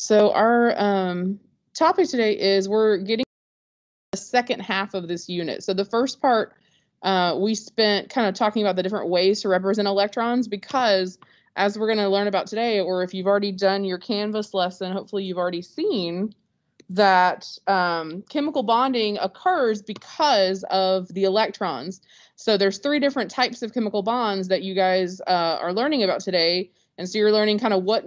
So our topic today is we're getting the second half of this unit. So the first part, we spent kind of talking about the different ways to represent electrons because as we're going to learn about today, or if you've already done your Canvas lesson, hopefully you've already seen that chemical bonding occurs because of the electrons. So there's three different types of chemical bonds that you guys are learning about today. And so you're learning kind of what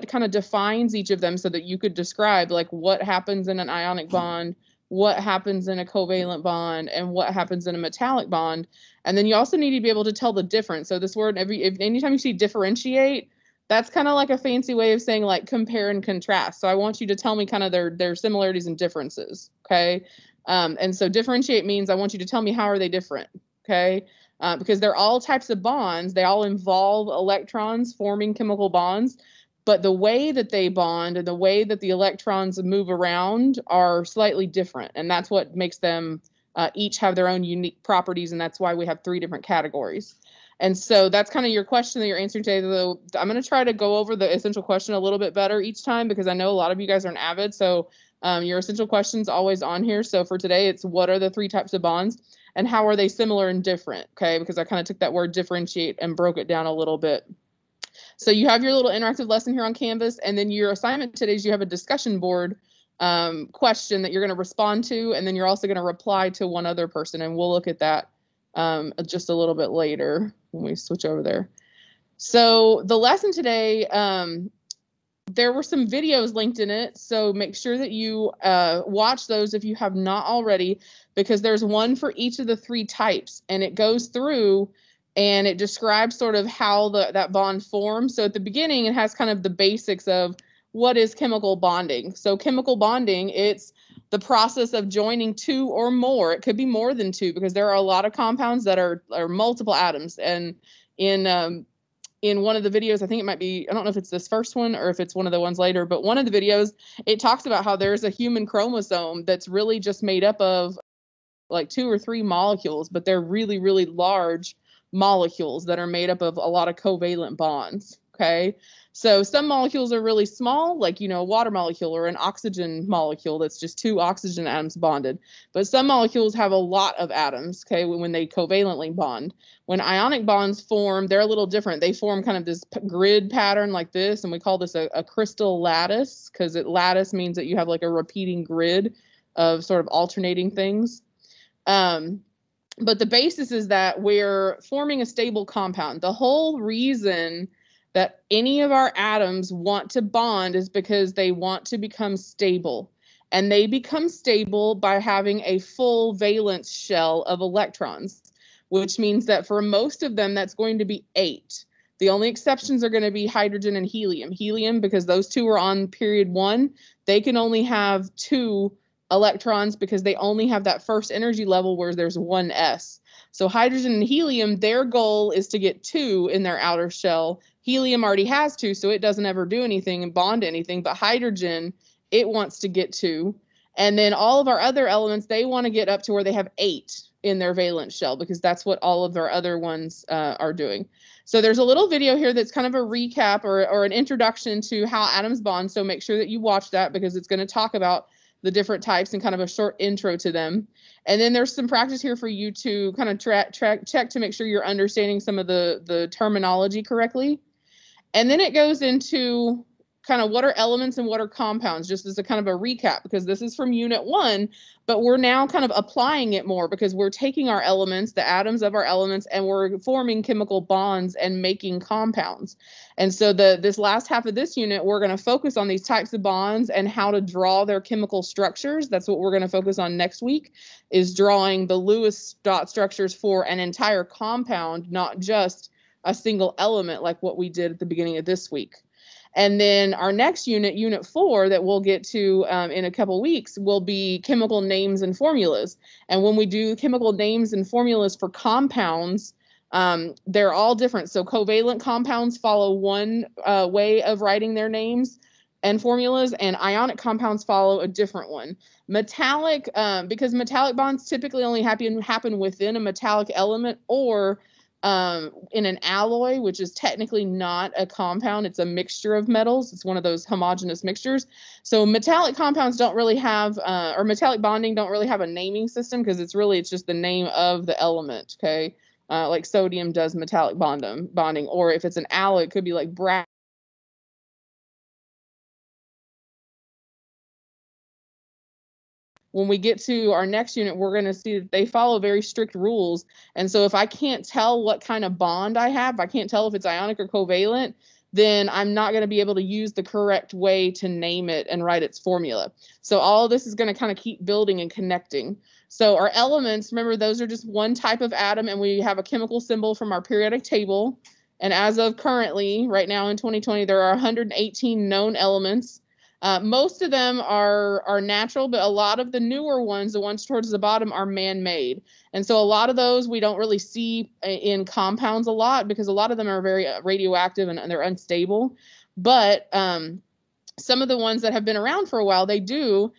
kind of defines each of them so that you could describe like what happens in an ionic bond, what happens in a covalent bond, and what happens in a metallic bond. And then you also need to be able to tell the difference. So this word, anytime you see differentiate, that's kind of like a fancy way of saying like compare and contrast. So I want you to tell me kind of their similarities and differences, okay? And so differentiate means I want you to tell me how are they different, okay? Because they're all types of bonds. They all involve electrons forming chemical bonds, but the way that they bond and the way that the electrons move around are slightly different. And that's what makes them each have their own unique properties. And that's why we have three different categories. And so that's kind of your question that you're answering today. Though I'm going to try to go over the essential question a little bit better each time because I know a lot of you guys aren't avid. So your essential question's always on here. So for today, it's what are the three types of bonds and how are they similar and different? Okay, because I kind of took that word differentiate and broke it down a little bit. So you have your little interactive lesson here on Canvas, and then your assignment today is you have a discussion board question that you're going to respond to, and then you're also going to reply to one other person, and we'll look at that just a little bit later when we switch over there. So the lesson today, there were some videos linked in it, so make sure that you watch those if you have not already, because there's one for each of the three types, and it goes through and it describes sort of how that bond forms. So at the beginning, it has kind of the basics of what is chemical bonding. So chemical bonding, it's the process of joining two or more. It could be more than two because there are a lot of compounds that are multiple atoms. And in one of the videos, I think it might be, I don't know if it's this first one or if it's one of the ones later, but one of the videos, it talks about how there's a human chromosome that's really just made up of like 2 or 3 molecules, but they're really, really large molecules that are made up of a lot of covalent bonds, okay? So some molecules are really small, like, a water molecule or an oxygen molecule that's just 2 oxygen atoms bonded. But some molecules have a lot of atoms, okay, when they covalently bond. When ionic bonds form, they're a little different. They form kind of this grid pattern like this, and we call this a crystal lattice because lattice means that you have like a repeating grid of sort of alternating things. But the basis is that we're forming a stable compound. The whole reason that any of our atoms want to bond is because they want to become stable. And they become stable by having a full valence shell of electrons, which means that for most of them, that's going to be 8. The only exceptions are going to be hydrogen and helium. Helium, because those two are on period 1, they can only have 2 electrons because they only have that first energy level where there's 1 s. So hydrogen and helium, their goal is to get 2 in their outer shell. Helium already has 2, so it doesn't ever do anything and bond to anything, but hydrogen, it wants to get 2. And then all of our other elements, they want to get up to where they have 8 in their valence shell because that's what all of our other ones are doing. So there's a little video here that's kind of a recap or an introduction to how atoms bond. So make sure that you watch that because it's going to talk about the different types and kind of a short intro to them. And then there's some practice here for you to kind of check to make sure you're understanding some of the terminology correctly. And then it goes into kind of what are elements and what are compounds, just as a kind of a recap, because this is from Unit 1, but we're now kind of applying it more because we're taking our elements, the atoms of our elements, and we're forming chemical bonds and making compounds. And so this last half of this unit, we're going to focus on these types of bonds and how to draw their chemical structures. That's what we're going to focus on next week, is drawing the Lewis dot structures for an entire compound, not just a single element like what we did at the beginning of this week. And then our next unit, Unit 4, that we'll get to in a couple weeks, will be chemical names and formulas. And when we do chemical names and formulas for compounds, they're all different. So covalent compounds follow one way of writing their names and formulas, and ionic compounds follow a different one. Metallic, because metallic bonds typically only happen within a metallic element, or in an alloy, which is technically not a compound. It's a mixture of metals. It's one of those homogeneous mixtures. So metallic compounds don't really have, or metallic bonding don't really have a naming system because it's just the name of the element, okay? Like sodium does metallic bonding, or if it's an alloy, it could be like brass. When we get to our next unit, we're going to see that they follow very strict rules. And so if I can't tell what kind of bond I have, if I can't tell if it's ionic or covalent, then I'm not going to be able to use the correct way to name it and write its formula. So all of this is going to kind of keep building and connecting. So our elements, remember, those are just one type of atom, and we have a chemical symbol from our periodic table. And as of currently, right now in 2020, there are 118 known elements. Most of them are natural, but a lot of the newer ones, the ones towards the bottom, are man-made. And so a lot of those we don't really see in compounds a lot because a lot of them are very radioactive and they're unstable. But some of the ones that have been around for a while, they do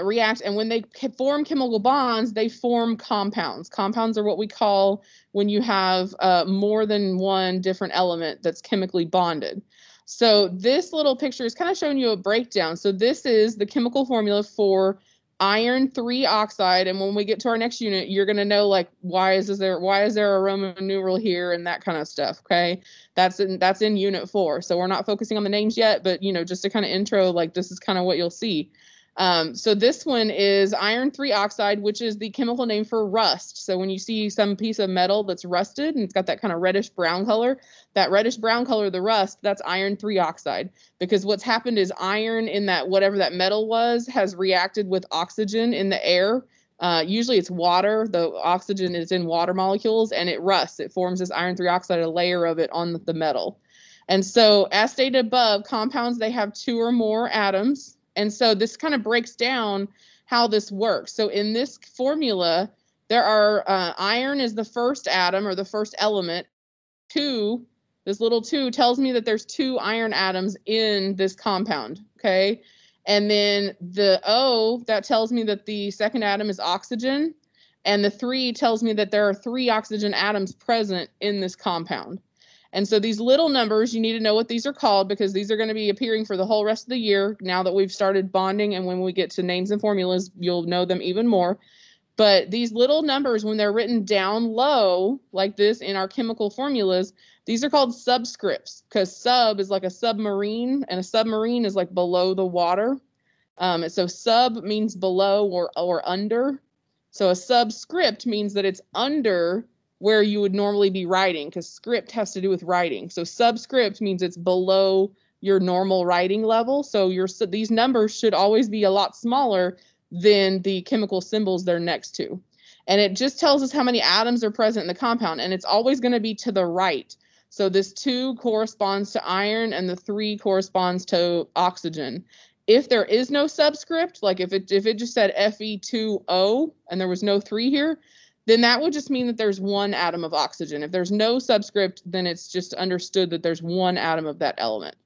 react. And when they form chemical bonds, they form compounds. Compounds are what we call when you have more than one different element that's chemically bonded. So this little picture is kind of showing you a breakdown. So this is the chemical formula for iron 3 oxide. And when we get to our next unit, you're going to know, like, why is there a Roman numeral here and that kind of stuff. Okay. That's in unit 4. So we're not focusing on the names yet, but, you know, just to kind of intro, like, this is kind of what you'll see. So this one is iron 3 oxide, which is the chemical name for rust. So when you see some piece of metal that's rusted and it's got that kind of reddish brown color, that reddish brown color, the rust, that's iron 3 oxide. Because what's happened is iron in that whatever that metal was has reacted with oxygen in the air. Usually it's water. The oxygen is in water molecules and it rusts. It forms this iron 3 oxide, a layer of it on the metal. And so as stated above, compounds, they have 2 or more atoms. And so this kind of breaks down how this works. So in this formula, there are iron is the first atom or the first element. 2, this little 2 tells me that there's 2 iron atoms in this compound, okay? And then the O, that tells me that the second atom is oxygen. And the 3 tells me that there are 3 oxygen atoms present in this compound. And so these little numbers, you need to know what these are called because these are going to be appearing for the whole rest of the year now that we've started bonding. And when we get to names and formulas, you'll know them even more. But these little numbers, when they're written down low like this in our chemical formulas, these are called subscripts because sub is like a submarine and a submarine is like below the water. So sub means below or under. So a subscript means that it's under where you would normally be writing because script has to do with writing. So subscript means it's below your normal writing level. So these numbers should always be a lot smaller than the chemical symbols they're next to. And it just tells us how many atoms are present in the compound. And it's always going to be to the right. So this 2 corresponds to iron and the 3 corresponds to oxygen. If there is no subscript, like if it just said Fe2O and there was no 3 here, then that would just mean that there's 1 atom of oxygen. If there's no subscript, then it's just understood that there's 1 atom of that element.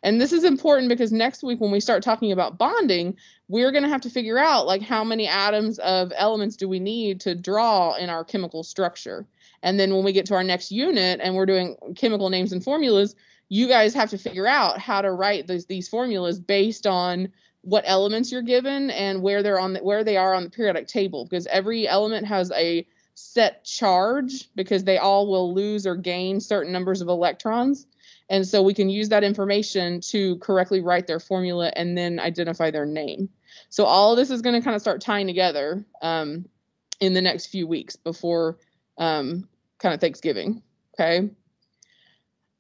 And this is important because next week when we start talking about bonding, we're going to have to figure out, like, how many atoms of elements do we need to draw in our chemical structure. And then when we get to our next unit and we're doing chemical names and formulas, you guys have to figure out how to write these formulas based on what elements you're given and where they are on the periodic table, because every element has a set charge because they all will lose or gain certain numbers of electrons. And so we can use that information to correctly write their formula and then identify their name. So all of this is going to kind of start tying together in the next few weeks before kind of Thanksgiving. Okay.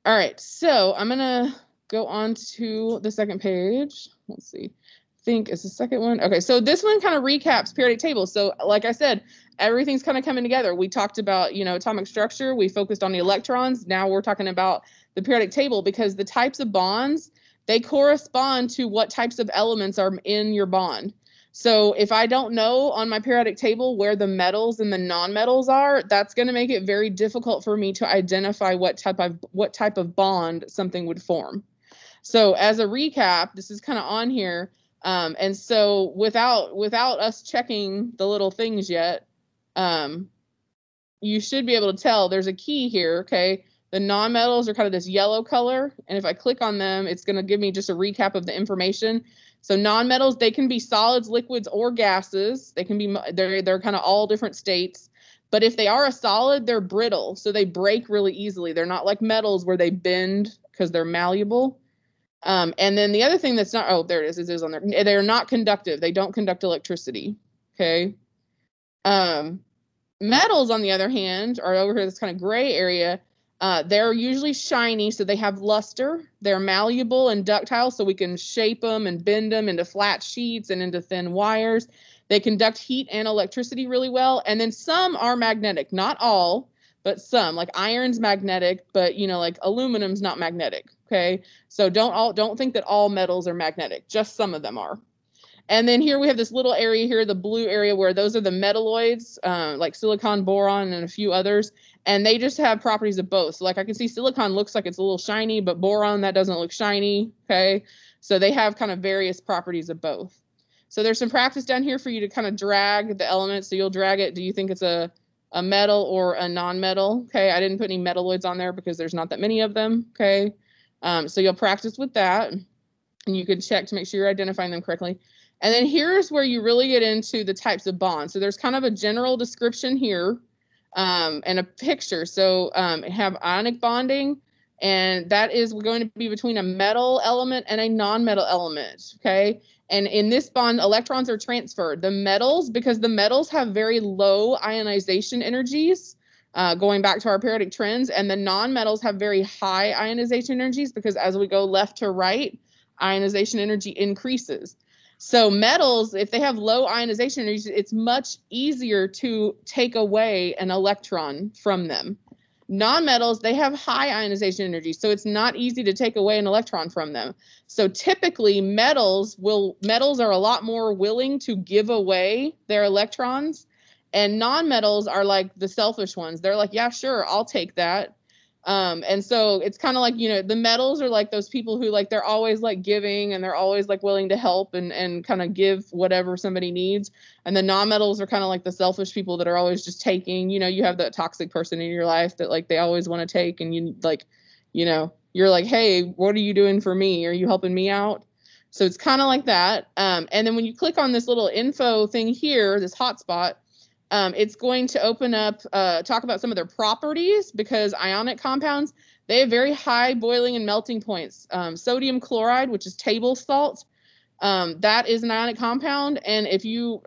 All right. So I'm going to go on to the second page. Let's see. I think it's the second one. Okay. So this one kind of recaps periodic table. So like I said, everything's kind of coming together. We talked about, atomic structure. We focused on the electrons. Now we're talking about the periodic table because the types of bonds, they correspond to what types of elements are in your bond. So if I don't know on my periodic table where the metals and the nonmetals are, that's going to make it very difficult for me to identify what type of bond something would form. So as a recap, this is kind of on here. And so without us checking the little things yet, you should be able to tell there's a key here, okay? The nonmetals are kind of this yellow color, and if I click on them, it's going to give me just a recap of the information. So nonmetals, they can be solids, liquids, or gases. They can be, they're kind of all different states. But if they are a solid, they're brittle, so they break really easily. They're not like metals where they bend because they're malleable. And then the other thing that's not, oh, there it is. It is on there. They're not conductive. They don't conduct electricity. Okay. Metals, on the other hand, are over here, this kind of gray area. They're usually shiny, so they have luster. They're malleable and ductile, so we can shape them and bend them into flat sheets and into thin wires. They conduct heat and electricity really well. And then some are magnetic, not all, but some. Like iron's magnetic, but you know, like aluminum's not magnetic. Okay, so don't think that all metals are magnetic. Just some of them are. And then here we have this little area here, the blue area, where those are the metalloids, like silicon, boron, and a few others. And they just have properties of both. So like I can see silicon looks like it's a little shiny, but boron, that doesn't look shiny. Okay, so they have kind of various properties of both. So there's some practice down here for you to kind of drag the elements. So you'll drag it. Do you think it's a metal or a non-metal? Okay, I didn't put any metalloids on there because there's not that many of them. Okay, so you'll practice with that. And you can check to make sure you're identifying them correctly. And then here's where you really get into the types of bonds. So there's kind of a general description here and a picture. So have ionic bonding, and that is going to be between a metal element and a non-metal element, okay? And in this bond, electrons are transferred. The metals, because the metals have very low ionization energies, going back to our periodic trends, and the non-metals have very high ionization energies because as we go left to right, ionization energy increases. So metals, if they have low ionization energy, it's much easier to take away an electron from them. Non-metals, they have high ionization energy, so it's not easy to take away an electron from them. So typically metals are a lot more willing to give away their electrons, and non-metals are like the selfish ones. They're like, yeah, sure, I'll take that. And so it's kind of like, you know, the metals are like those people who like, they're always like giving and they're always like willing to help and kind of give whatever somebody needs. And the non-metals are kind of like the selfish people that are always just taking. You know, you have that toxic person in your life that like they always want to take, and you like, you know, you're like, hey, what are you doing for me? Are you helping me out? So it's kind of like that. And then when you click on this little info thing here, this hotspot, it's going to open up, talk about some of their properties, because ionic compounds, they have very high boiling and melting points. Sodium chloride, which is table salt, that is an ionic compound. And if you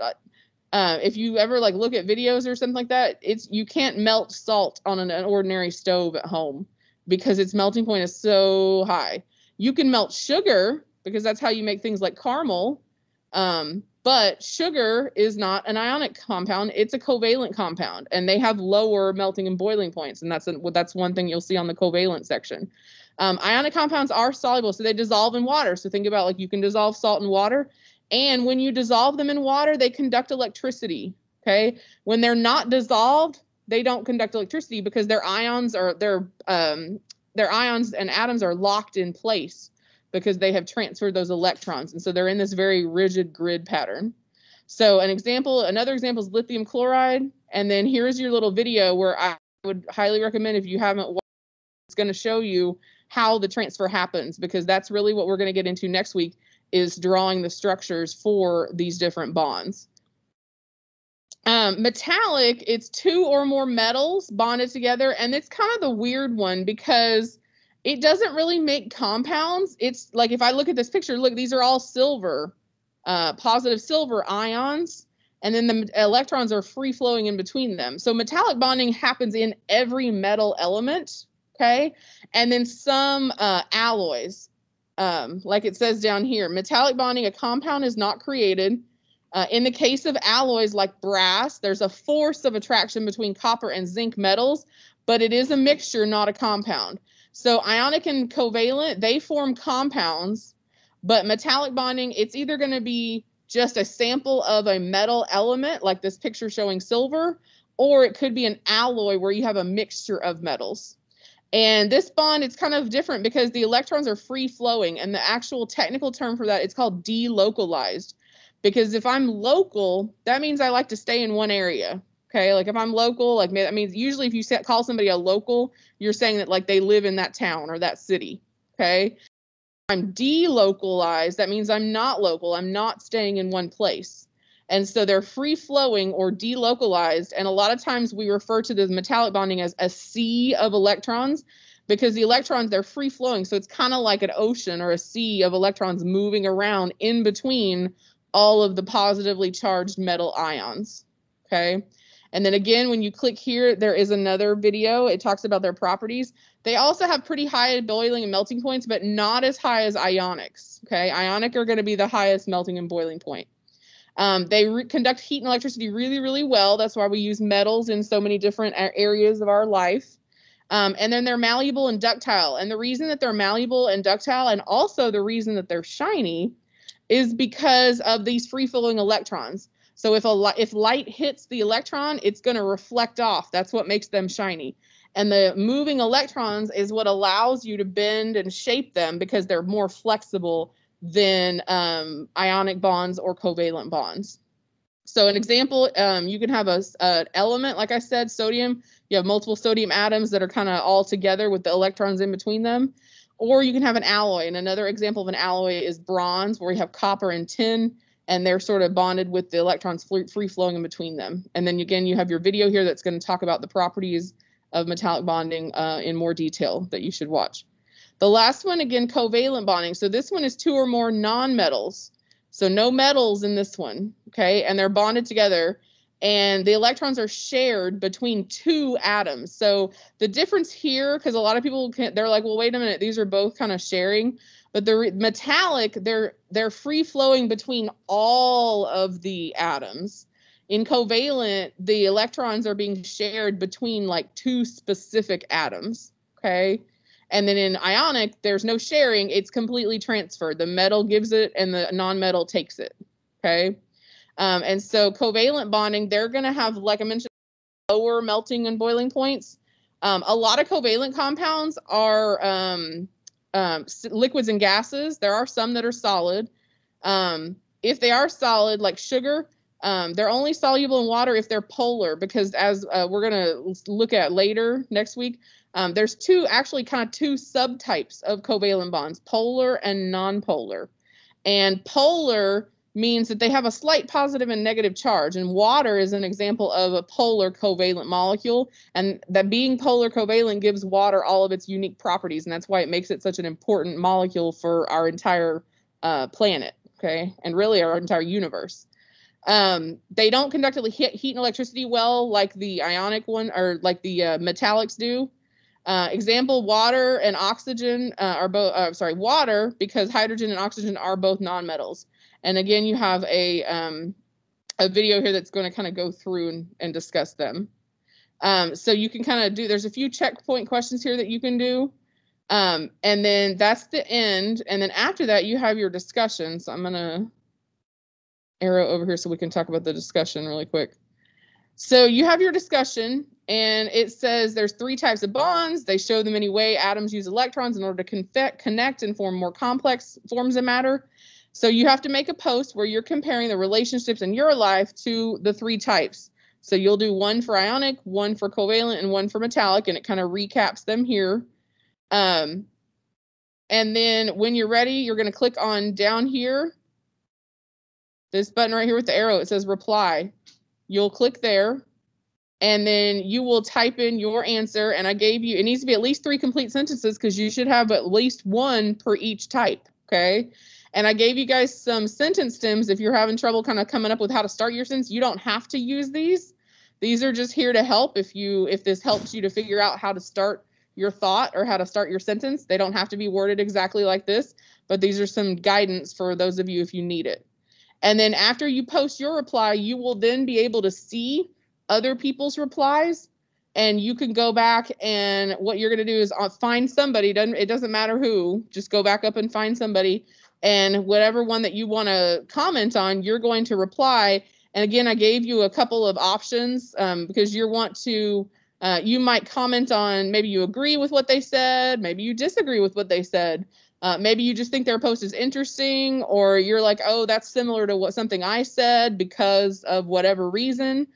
ever like look at videos or something like that, you can't melt salt on an ordinary stove at home because its melting point is so high. You can melt sugar because that's how you make things like caramel. But sugar is not an ionic compound. It's a covalent compound, and they have lower melting and boiling points. And that's one thing you'll see on the covalent section. Ionic compounds are soluble, so they dissolve in water. So think about like you can dissolve salt in water. And when you dissolve them in water, they conduct electricity. Okay. When they're not dissolved, they don't conduct electricity because their ions and atoms are locked in place, because they have transferred those electrons. And so they're in this very rigid grid pattern. So another example is lithium chloride. And then here's your little video where I would highly recommend, if you haven't watched, it's going to show you how the transfer happens, because that's really what we're going to get into next week, is drawing the structures for these different bonds. Metallic, it's two or more metals bonded together. And it's kind of the weird one because it doesn't really make compounds. It's like, if I look at this picture, look, these are all silver, positive silver ions, and then the electrons are free flowing in between them. So metallic bonding happens in every metal element, okay? And then some alloys, like it says down here, metallic bonding, a compound is not created. In the case of alloys like brass, there's a force of attraction between copper and zinc metals, but it is a mixture, not a compound. So ionic and covalent, they form compounds, but metallic bonding, it's either going to be just a sample of a metal element, like this picture showing silver, or it could be an alloy where you have a mixture of metals. And this bond, it's kind of different because the electrons are free flowing, and the actual technical term for that, it's called delocalized. Because if I'm local, that means I like to stay in one area. Okay, like if I'm local, like that means usually if you call somebody a local, you're saying that like they live in that town or that city. Okay, I'm delocalized, that means I'm not local, I'm not staying in one place. And so they're free flowing or delocalized. And a lot of times we refer to the metallic bonding as a sea of electrons because the electrons, they're free flowing. So it's kind of like an ocean or a sea of electrons moving around in between all of the positively charged metal ions. Okay. And then again, when you click here, there is another video. It talks about their properties. They also have pretty high boiling and melting points, but not as high as ionics. Okay, ionic are going to be the highest melting and boiling point. They conduct heat and electricity really, really well. That's why we use metals in so many different areas of our life. And then they're malleable and ductile. And the reason that they're malleable and ductile, and also the reason that they're shiny, is because of these free-flowing electrons. So if light hits the electron, it's going to reflect off. That's what makes them shiny. And the moving electrons is what allows you to bend and shape them because they're more flexible than ionic bonds or covalent bonds. So an example, you can have an element, like I said, sodium. You have multiple sodium atoms that are kind of all together with the electrons in between them. Or you can have an alloy. And another example of an alloy is bronze, where you have copper and tin, and they're sort of bonded with the electrons free flowing in between them. And then again, you have your video here that's going to talk about the properties of metallic bonding in more detail that you should watch. The last one, again, covalent bonding. So this one is 2 or more nonmetals. So no metals in this one, okay? And they're bonded together, and the electrons are shared between 2 atoms. So the difference here, because a lot of people they're like, well, wait a minute, these are both kind of sharing. But the metallic, they're free flowing between all of the atoms. In covalent, the electrons are being shared between like 2 specific atoms, okay? And then in ionic, there's no sharing. It's completely transferred. The metal gives it and the non-metal takes it, okay? And so covalent bonding, they're going to have, like I mentioned, lower melting and boiling points. A lot of covalent compounds are liquids and gases. There are some that are solid. If they are solid, like sugar, they're only soluble in water if they're polar, because as we're going to look at later next week, there's two subtypes of covalent bonds, polar and nonpolar. And polar means that they have a slight positive and negative charge, and water is an example of a polar covalent molecule, and that being polar covalent gives water all of its unique properties, and that's why it makes it such an important molecule for our entire planet, okay, and really our entire universe. They don't conduct heat and electricity well like the ionic one or like the metallics do. Example, water and oxygen are both, water, because hydrogen and oxygen are both nonmetals. And again, you have a video here that's going to kind of go through and discuss them. So you can kind of there's a few checkpoint questions here that you can do. And then that's the end. And then after that, you have your discussion. So I'm going to arrow over here so we can talk about the discussion really quick. So you have your discussion, and it says there's 3 types of bonds. They show the many ways atoms use electrons in order to connect and form more complex forms of matter. So you have to make a post where you're comparing the relationships in your life to the 3 types. So you'll do one for ionic, one for covalent, and one for metallic, and it kind of recaps them here. And then when you're ready, you're going to click on down here, this button right here with the arrow. It says reply. You'll click there, and then you will type in your answer. And I gave you, it needs to be at least 3 complete sentences because you should have at least 1 per each type, okay? And I gave you guys some sentence stems. If you're having trouble kind of coming up with how to start your sentence, you don't have to use these. These are just here to help if this helps you to figure out how to start your thought or how to start your sentence. They don't have to be worded exactly like this, but these are some guidance for those of you if you need it. And then after you post your reply, you will then be able to see other people's replies, and you can go back, and what you're going to do is find somebody. It doesn't matter who, just go back up and find somebody, and whatever one that you want to comment on, you're going to reply. And again, I gave you a couple of options because you might comment on, maybe you agree with what they said, maybe you disagree with what they said. Maybe you just think their post is interesting, or you're like, oh, that's similar to something I said because of whatever reason.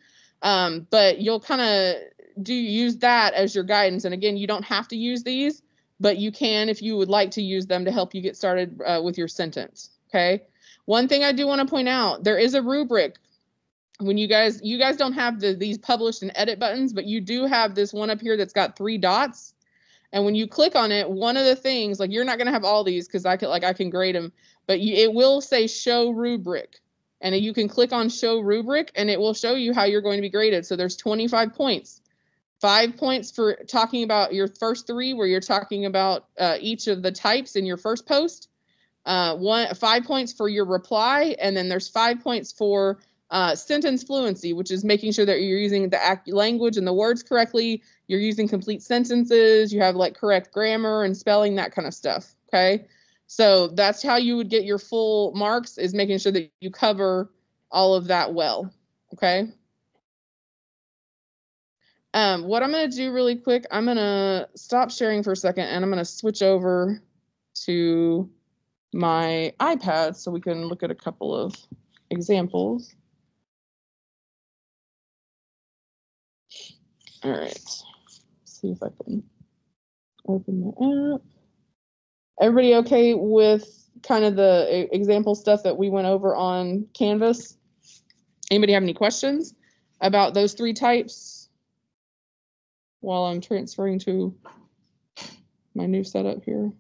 But you'll kind of use that as your guidance. And again, you don't have to use these, but you can if you would like to use them to help you get started with your sentence. Okay. One thing I do want to point out, there is a rubric. When you guys don't have these published and edit buttons, but you do have this one up here that's got 3 dots. And when you click on it, one of the things, like you're not going to have all these because I can grade them, but it will say show rubric. And you can click on show rubric and it will show you how you're going to be graded. So there's 25 points. 5 points for talking about your first 3, where you're talking about each of the types in your first post. 5 points for your reply. And then there's 5 points for sentence fluency, which is making sure that you're using the language and the words correctly. You're using complete sentences. You have like correct grammar and spelling, that kind of stuff. Okay. So that's how you would get your full marks, is making sure that you cover all of that well. Okay. What I'm going to do really quick, I'm going to stop sharing for a second and I'm going to switch over to my iPad so we can look at a couple of examples. All right, let's see if I can open the app. Everybody okay with kind of the example stuff that we went over on Canvas? Anybody have any questions about those 3 types while I'm transferring to my new setup here?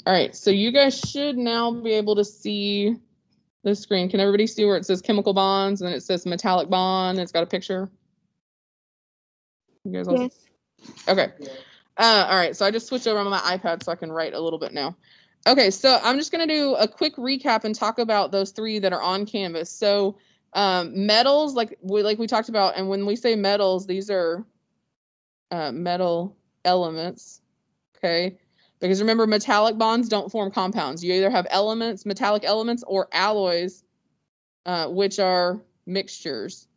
All right, so you guys should now be able to see the screen. Can everybody see where it says chemical bonds and it says metallic bond? It's got a picture. You guys all Yes. Okay. All right, so I just switched over on my iPad so I can write a little bit now. Okay, so I'm just going to do a quick recap and talk about those 3 that are on Canvas. So metals, like we talked about, and when we say metals, these are metal elements. Okay. Because remember, metallic bonds don't form compounds. You either have elements, metallic elements, or alloys, which are mixtures.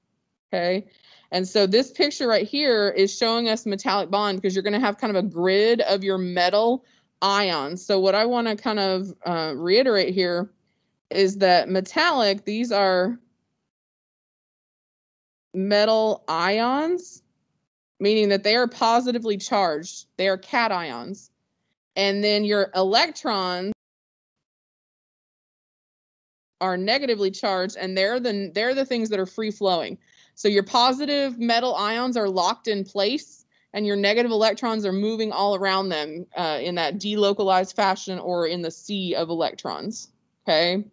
Okay. And so this picture right here is showing us metallic bond because you're going to have kind of a grid of your metal ions. So what I want to kind of reiterate here is that metallic, these are metal ions, meaning that they are positively charged. They are cations. And then your electrons are negatively charged, and they're the things that are free flowing. So your positive metal ions are locked in place, and your negative electrons are moving all around them in that delocalized fashion or in the sea of electrons. Okay.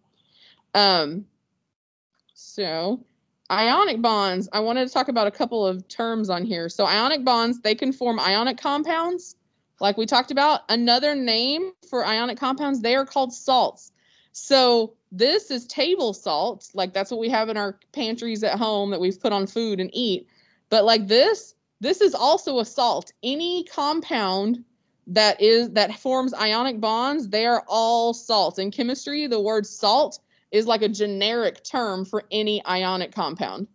So ionic bonds, I wanted to talk about a couple of terms on here. So ionic bonds, they can form ionic compounds. Like we talked about, another name for ionic compounds, they are called salts. So this is table salt, like that's what we have in our pantries at home that we've put on food and eat. But like this is also a salt. Any compound that forms ionic bonds, they are all salts. In chemistry, the word salt is like a generic term for any ionic compound.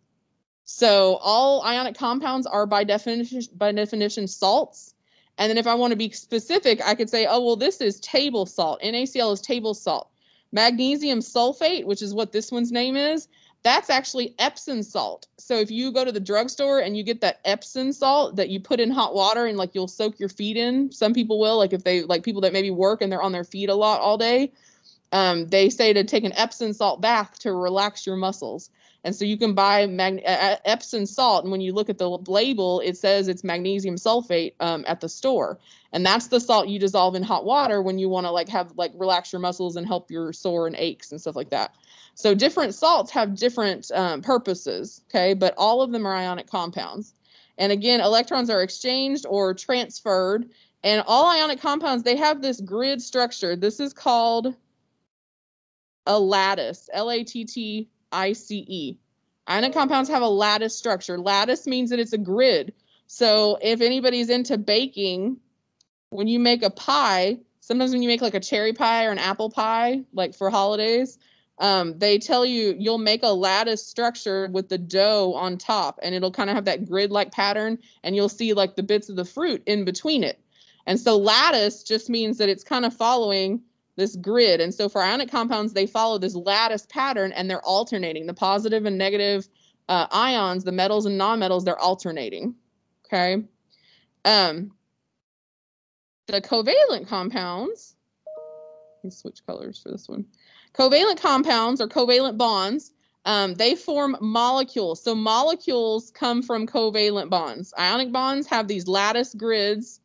So all ionic compounds are by definition salts. And then if I want to be specific, I could say, oh, well, this is table salt. NaCl is table salt. Magnesium sulfate, which is what this one's name is, that's actually Epsom salt. So if you go to the drugstore and you get that Epsom salt that you put in hot water and like you'll soak your feet in, some people will, like if they, like people that maybe work and they're on their feet a lot all day, they say to take an Epsom salt bath to relax your muscles. And so you can buy Epsom salt, and when you look at the label, it says it's magnesium sulfate at the store. And that's the salt you dissolve in hot water when you want to relax your muscles and help your sore and aches and stuff like that. So different salts have different purposes, okay? But all of them are ionic compounds. And again, electrons are exchanged or transferred. And all ionic compounds, they have this grid structure. This is called a lattice, Lattice. Ionic compounds have a lattice structure. Lattice means that it's a grid. So if anybody's into baking, when you make a pie, sometimes when you make like a cherry pie or an apple pie, like for holidays, They tell you you'll make a lattice structure with the dough on top, and it'll kind of have that grid-like pattern, and you'll see like the bits of the fruit in between it. And so lattice just means that it's kind of following this grid. And so for ionic compounds, they follow this lattice pattern, and they're alternating. The positive and negative ions, the metals and nonmetals, they're alternating. Okay. The covalent compounds, let me switch colors for this one. Covalent compounds or covalent bonds, they form molecules. So molecules come from covalent bonds. Ionic bonds have these lattice grids.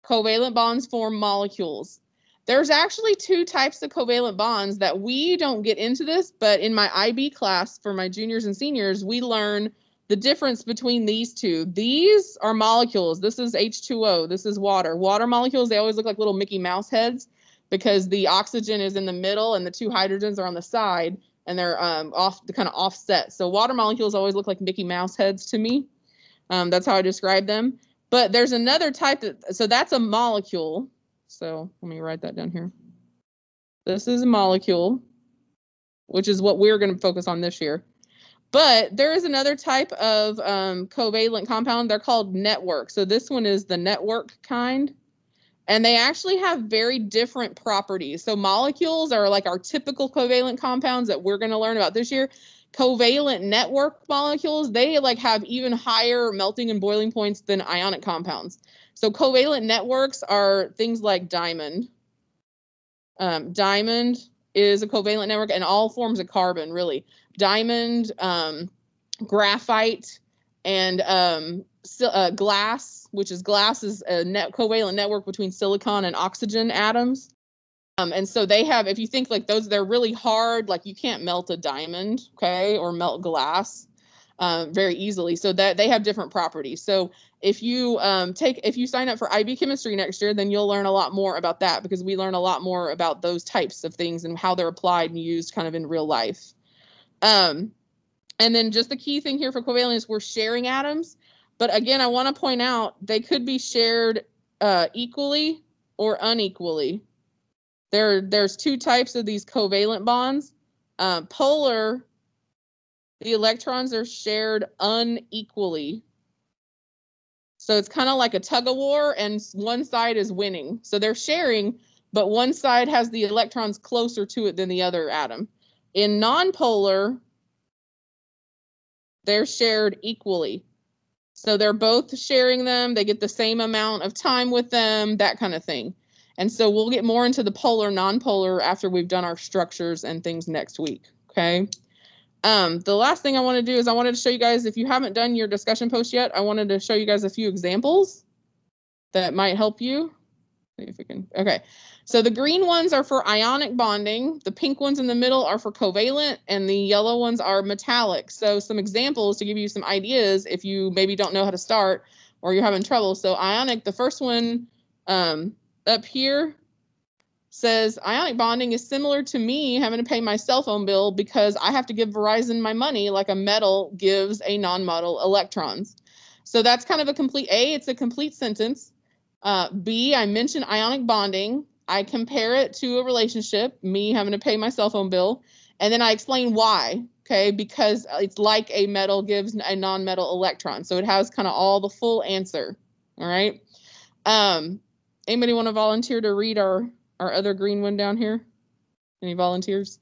Covalent bonds form molecules. There's actually two types of covalent bonds that we don't get into this, but in my IB class for my juniors and seniors, we learn the difference between these two. These are molecules. This is H2O. This is water. Water molecules, they always look like little Mickey Mouse heads because the oxygen is in the middle and the two hydrogens are on the side, and they're kind of offset. So water molecules always look like Mickey Mouse heads to me. That's how I describe them. But there's another type so that's a molecule. So let me write that down here. This is a molecule, which is what we're going to focus on this year. But there is another type of covalent compound. They're called network. So this one is the network kind. And they actually have very different properties. So molecules are like our typical covalent compounds that we're going to learn about this year. Covalent network molecules, they like have even higher melting and boiling points than ionic compounds. So covalent networks are things like diamond. Diamond is a covalent network, and all forms of carbon, really. Diamond, graphite, and glass, which is glass is a covalent network between silicon and oxygen atoms. And so they have, if you think like those, they're really hard, like you can't melt a diamond, okay, or melt glass very easily. So that they have different properties. So if you sign up for IB chemistry next year, then you'll learn a lot more about that, because we learn a lot more about those types of things and how they're applied and used kind of in real life. And then just the key thing here for covalent is we're sharing atoms. But again, I want to point out they could be shared equally or unequally. There's two types of these covalent bonds. Polar, the electrons are shared unequally. So it's kind of like a tug of war, and one side is winning. So they're sharing, but one side has the electrons closer to it than the other atom. In nonpolar, they're shared equally. So they're both sharing them. They get the same amount of time with them, that kind of thing. And so we'll get more into the polar, nonpolar after we've done our structures and things next week, okay? The last thing I want to do is I wanted to show you guys, if you haven't done your discussion post yet, I wanted to show you guys a few examples that might help you. See if we can, okay. So the green ones are for ionic bonding. The pink ones in the middle are for covalent, and the yellow ones are metallic. So some examples to give you some ideas if you maybe don't know how to start or you're having trouble. So ionic, the first one up here says ionic bonding is similar to me having to pay my cell phone bill because I have to give Verizon my money like a metal gives a non-metal electrons. So that's kind of a complete, it's a complete sentence. B, I mentioned ionic bonding. I compare it to a relationship, me having to pay my cell phone bill, and then I explain why, okay? Because it's like a metal gives a non-metal electron. So it has kind of all the full answer, all right? Anybody want to volunteer to read our other green one down here? Any volunteers?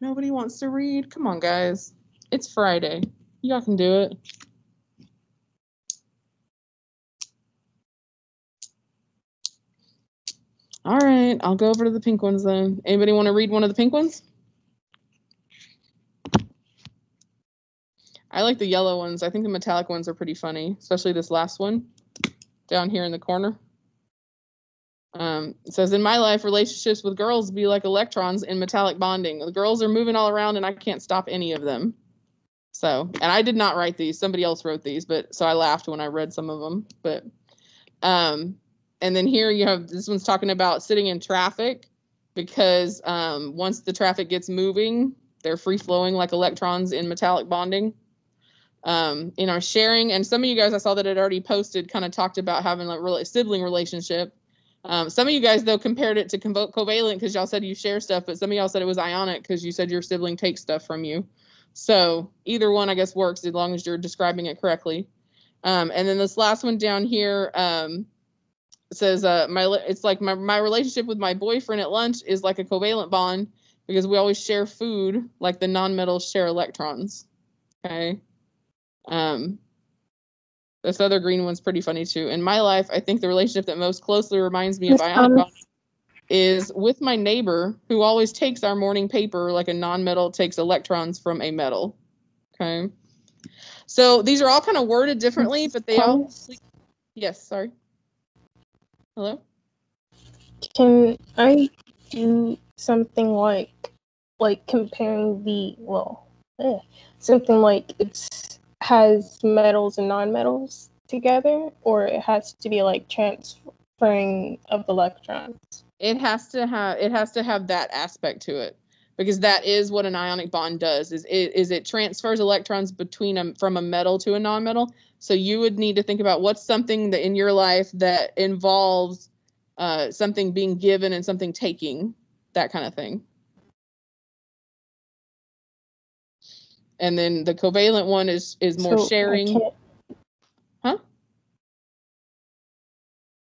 Nobody wants to read? Come on, guys. It's Friday. Y'all can do it. All right, I'll go over to the pink ones then. Anybody want to read one of the pink ones? I like the yellow ones. I think the metallic ones are pretty funny, especially this last one down here in the corner. It says, in my life, relationships with girls be like electrons in metallic bonding. The girls are moving all around and I can't stop any of them. So, and I did not write these. Somebody else wrote these, but so I laughed when I read some of them. But, and then here you have, this one's talking about sitting in traffic because once the traffic gets moving, they're free flowing like electrons in metallic bonding. in our sharing. And some of you guys, I saw that had already posted, kind of talked about having a sibling relationship. Some of you guys, though, compared it to covalent because y'all said you share stuff, but some of y'all said it was ionic because you said your sibling takes stuff from you. So either one, I guess, works as long as you're describing it correctly. And then this last one down here says, it's like my relationship with my boyfriend at lunch is like a covalent bond because we always share food like the nonmetals share electrons. Okay. This other green one's pretty funny too. In my life, I think the relationship that most closely reminds me of ionic bonding is with my neighbor who always takes our morning paper like a nonmetal takes electrons from a metal. Okay. So these are all kind of worded differently, but they all... Yes, sorry. Hello? Can I do something like comparing something like it has metals and nonmetals together, or it has to be like transferring of electrons? It has to have that aspect to it, because that is what an ionic bond does. Is it transfers electrons from a metal to a nonmetal. So you would need to think about what's something that in your life that involves something being given and something taking, that kind of thing. And then the covalent one is more sharing. Huh?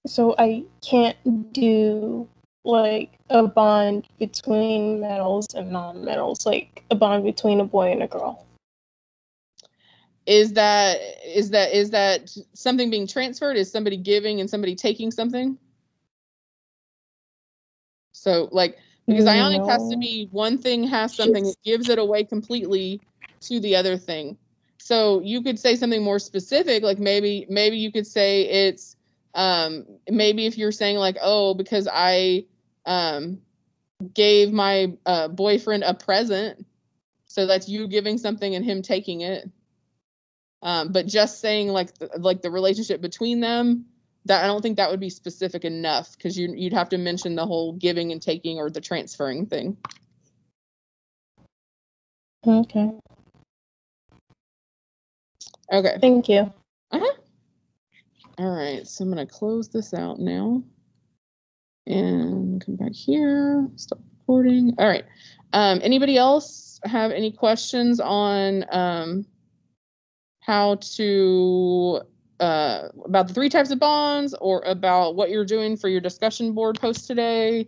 So I can't do like a bond between metals and non-metals, like a bond between a boy and a girl. Is that something being transferred? Is somebody giving and somebody taking something? So like, because ionic has to be one thing has something, it gives it away completely to the other thing. So you could say something more specific, like maybe you could say it's maybe if you're saying like, oh, because I gave my boyfriend a present, so that's you giving something and him taking it. But just saying like the relationship between them, that I don't think that would be specific enough, because you'd have to mention the whole giving and taking or the transferring thing. Okay. Okay. Thank you. Uh-huh. All right, so I'm going to close this out now and come back here, stop recording. All right. Anybody else have any questions on how to about the 3 types of bonds, or about what you're doing for your discussion board post today?